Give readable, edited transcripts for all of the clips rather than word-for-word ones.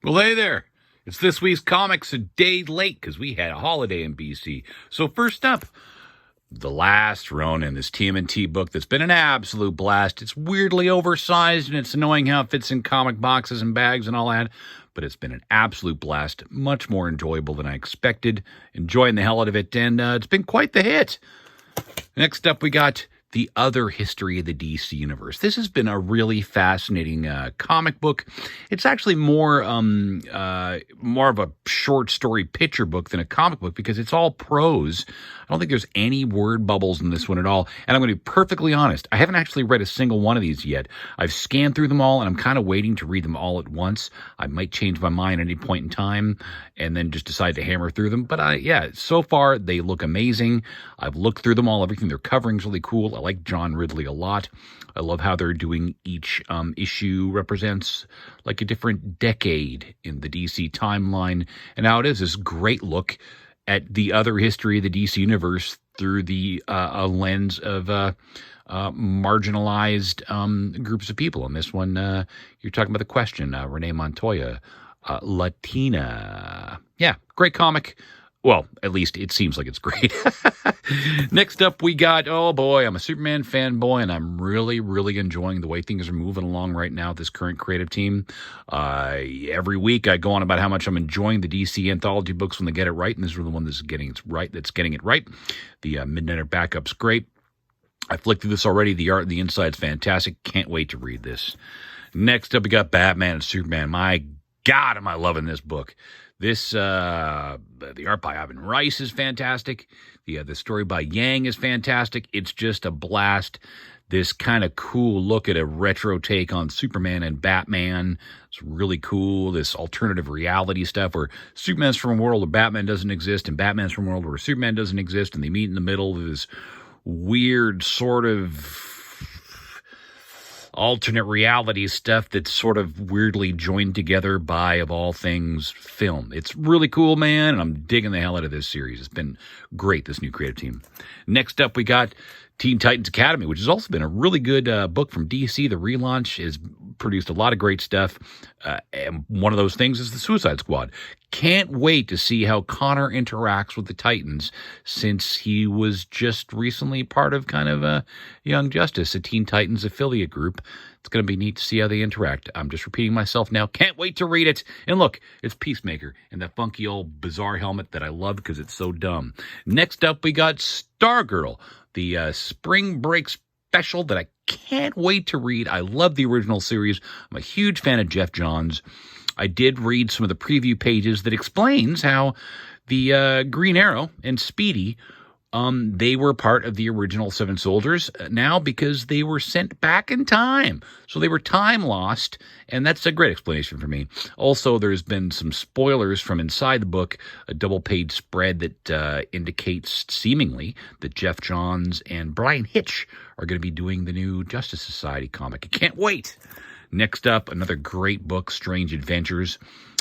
Well, hey there. It's this week's comics a day late because we had a holiday in BC. So first up, The Last Ronin, this TMNT book that's been an absolute blast. It's weirdly oversized and it's annoying how it fits in comic boxes and bags and all that, but it's been an absolute blast. Much more enjoyable than I expected. Enjoying the hell out of it, and it's been quite the hit. Next up, we got The Other History of the DC Universe. This has been a really fascinating comic book. It's actually more of a short story picture book than a comic book because it's all prose. I don't think there's any word bubbles in this one at all. And I'm going to be perfectly honest. I haven't actually read a single one of these yet. I've scanned through them all, and I'm kind of waiting to read them all at once. I might change my mind at any point in time and then just decide to hammer through them. But yeah, so far they look amazing. I've looked through them all. Everything they're covering is really cool. I like John Ridley a lot. I love how they're doing each issue represents like a different decade in the DC timeline. And now it is this great look at the other history of the DC universe through the a lens of marginalized groups of people. In this one, you're talking about The Question, Renee Montoya, Latina. Yeah, great comic. Well, at least it seems like it's great. Next up, we got, oh boy, I'm a Superman fanboy, and I'm really, really enjoying the way things are moving along right now with this current creative team. Every week I go on about how much I'm enjoying the DC anthology books when they get it right, and this is the one that's getting it right. The Midnighter Backup's great. I flicked through this already. The art and the inside's fantastic. Can't wait to read this. Next up, we got Batman and Superman. My God, am I loving this book. This, the art by Ivan Rice is fantastic. The story by Yang is fantastic. It's just a blast. This kind of cool look at a retro take on Superman and Batman. It's really cool. This alternative reality stuff where Superman's from a world where Batman doesn't exist and Batman's from a world where Superman doesn't exist, and they meet in the middle of this weird sort of alternate reality stuff that's sort of weirdly joined together by, of all things, film. It's really cool, man, and I'm digging the hell out of this series. It's been great, this new creative team. Next up, we got Teen Titans Academy, which has also been a really good book from DC. The relaunch has produced a lot of great stuff, and one of those things is the Suicide Squad. Can't wait to see how Connor interacts with the Titans, since he was just recently part of kind of a Young Justice, a Teen Titans affiliate group. It's going to be neat to see how they interact. I'm just repeating myself now. Can't wait to read it. And look, it's Peacemaker and that funky old bizarre helmet that I love because it's so dumb. Next up, we got Stargirl, the spring break special that I can't wait to read. I love the original series. I'm a huge fan of Jeff Johns. I did read some of the preview pages that explains how the Green Arrow and Speedy, they were part of the original Seven Soldiers now because they were sent back in time. So they were time lost, and that's a great explanation for me. Also, there's been some spoilers from inside the book, a double-page spread that indicates seemingly that Jeff Johns and Brian Hitch are going to be doing the new Justice Society comic. I can't wait. Next up, another great book, Strange Adventures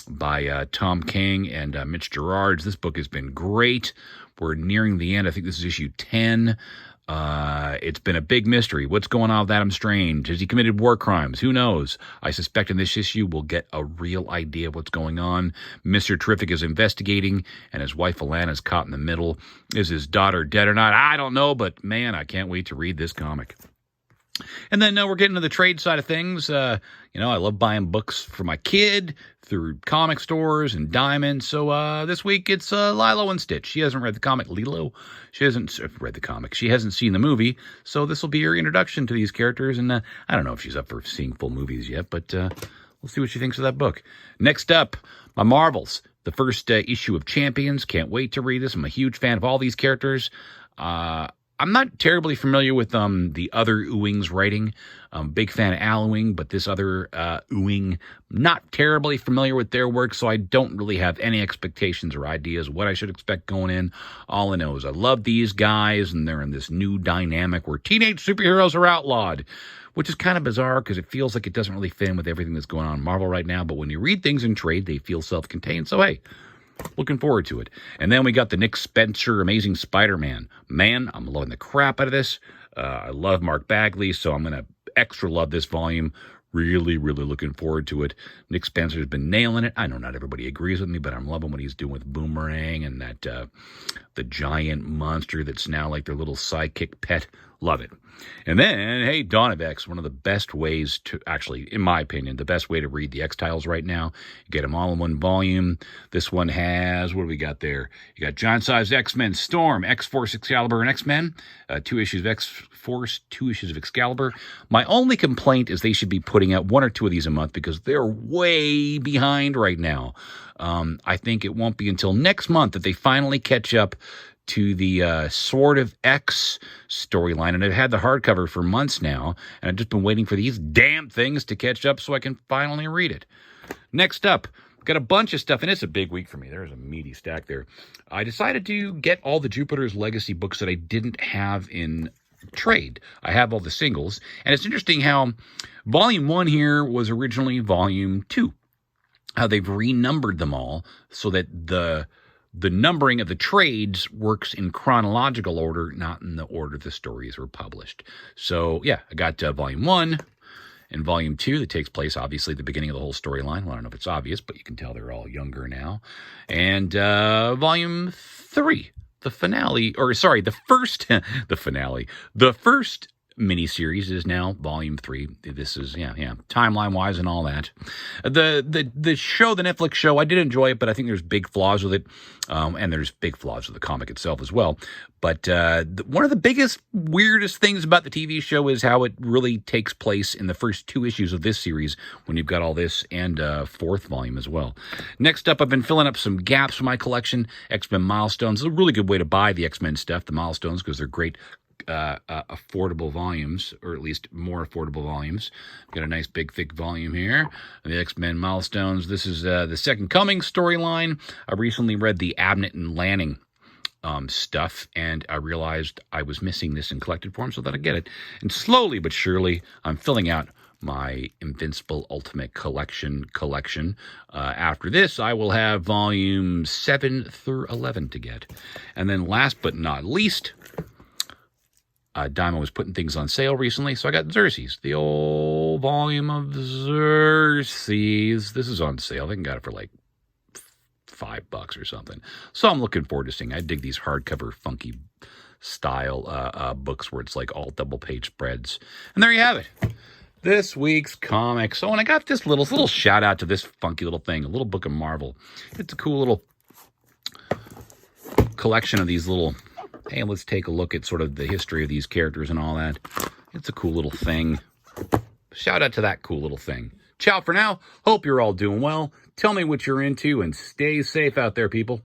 by Tom King and Mitch Gerards. This book has been great. We're nearing the end. I think this is issue 10. It's been a big mystery. What's going on with Adam Strange? Has he committed war crimes? Who knows? I suspect in this issue we'll get a real idea of what's going on. Mr. Terrific is investigating, and his wife Alana's caught in the middle. Is his daughter dead or not? I don't know, but man, I can't wait to read this comic. And then we're getting to the trade side of things. I love buying books for my kid through comic stores and Diamond. So this week it's Lilo and Stitch. She hasn't read the comic. Lilo, she hasn't read the comic. She hasn't seen the movie. So this will be her introduction to these characters. And I don't know if she's up for seeing full movies yet, but we'll see what she thinks of that book. Next up, my Marvels. The first issue of Champions. Can't wait to read this. I'm a huge fan of all these characters. I'm not terribly familiar with the other Ewing's writing. I'm a big fan of Al Ewing, but this other Ewing, not terribly familiar with their work, so I don't really have any expectations or ideas what I should expect going in. All I know is I love these guys, and they're in this new dynamic where teenage superheroes are outlawed, which is kind of bizarre because it feels like it doesn't really fit in with everything that's going on in Marvel right now, but when you read things in trade, they feel self-contained, so hey, looking forward to it. And then we got the Nick Spencer Amazing Spider-Man. Man, I'm loving the crap out of this. I love Mark Bagley, so I'm going to extra love this volume. Really, really looking forward to it. Nick Spencer's been nailing it. I know not everybody agrees with me, but I'm loving what he's doing with Boomerang and that the giant monster that's now like their little sidekick pet. Love it. And then, hey, Dawn of X, one of the best ways to, actually, in my opinion, the best way to read the X titles right now. You get them all in one volume. This one has, what do we got there? You got Giant Size X-Men, Storm, X-Force, Excalibur, and X-Men. 2 issues of X-Force, 2 issues of Excalibur. My only complaint is they should be putting out 1 or 2 of these a month because they're way behind right now. I think it won't be until next month that they finally catch up to the Sword of X storyline, and I've had the hardcover for months now, and I've just been waiting for these damn things to catch up so I can finally read it. Next up, got a bunch of stuff, and it's a big week for me. There's a meaty stack there. I decided to get all the Jupiter's Legacy books that I didn't have in trade. I have all the singles, and it's interesting how Volume 1 here was originally Volume 2. How they've renumbered them all so that the numbering of the trades works in chronological order, not in the order the stories were published. So, yeah, I got Volume 1 and Volume 2 that takes place, obviously, at the beginning of the whole storyline. Well, I don't know if it's obvious, but you can tell they're all younger now. And Volume 3, the finale, or sorry, the first, the finale, the first miniseries is now Volume 3. This is, yeah, timeline-wise and all that. The show, the Netflix show, I did enjoy it, but I think there's big flaws with it, and there's big flaws with the comic itself as well. But one of the biggest, weirdest things about the TV show is how it really takes place in the first 2 issues of this series when you've got all this and 4th volume as well. Next up, I've been filling up some gaps for my collection. X-Men Milestones is a really good way to buy the X-Men stuff, the Milestones, because they're great affordable volumes, or at least more affordable volumes. Got a nice big thick volume here. The X-Men Milestones. This is the Second Coming storyline. I recently read the Abnett and Lanning stuff, and I realized I was missing this in collected form, so that I get it. And slowly but surely, I'm filling out my Invincible Ultimate Collection. After this, I will have volume 7 through 11 to get. And then last but not least, Dymo was putting things on sale recently, so I got Xerxes, the old volume of Xerxes. This is on sale. I think I got it for like $5 or something. So I'm looking forward to seeing. I dig these hardcover, funky style books where it's like all double-page spreads. And there you have it. This week's comics. Oh, and I got this little shout out to this funky little thing, a little book of Marvel. It's a cool little collection of these little, hey, let's take a look at sort of the history of these characters and all that. It's a cool little thing. Shout out to that cool little thing. Ciao for now. Hope you're all doing well. Tell me what you're into and stay safe out there, people.